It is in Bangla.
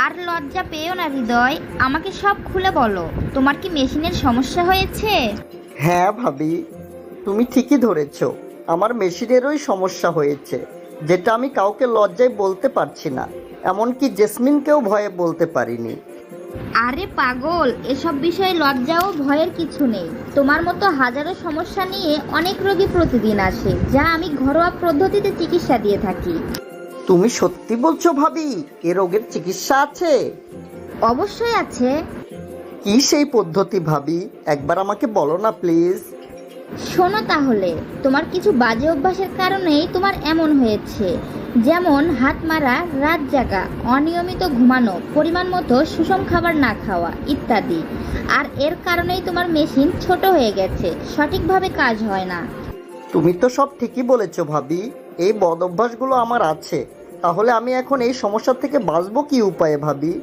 আর লজ্জা পেও না হৃদয়, আমাকে সব খুলে বলো। তোমার কি মেশিনের সমস্যা হয়েছে? হ্যাঁ ভাবি, তুমি ঠিকই ধরেছ। আমার মেশিনেরই সমস্যা হয়েছে, যেটা আমি কাউকে লজ্জায় বলতে পারছি না, এমনকি জেসমিনকেও ভয়ে বলতে পারিনি। আরে পাগল, এসব বিষয়ে লজ্জা ও ভয়ের কিছু নেই। তোমার মতো হাজারো সমস্যা নিয়ে অনেক রোগী প্রতিদিন আসে, যা আমি ঘরোয়া পদ্ধতিতে চিকিৎসা দিয়ে থাকি। তুমি সত্যি বলছো ভাবি? এ রোগের চিকিৎসা আছে? অবশ্যই আছে। কি সেই পদ্ধতি ভাবি? একবার আমাকে বলো না প্লিজ। শোনো তাহলে, তোমার কিছু বাজে অভ্যাসের কারণেই তোমার এমন হয়েছে। যেমন হাত মারা, রাত জাগা, অনিয়মিত ঘুমানো, পরিমাণ মতো সুষম খাবার না খাওয়া ইত্যাদি। আর এর কারণেই তোমার মেশিন ছোট হয়ে গেছে, সঠিকভাবে কাজ হয় না। তুমি তো সব ঠিকই বলেছো ভাবি। এই বদ অভ্যাসগুলো আমার আছে, তাহলে আমি এখন এই সমস্যা থেকে বাঁচবো কি উপায়ে ভাবি?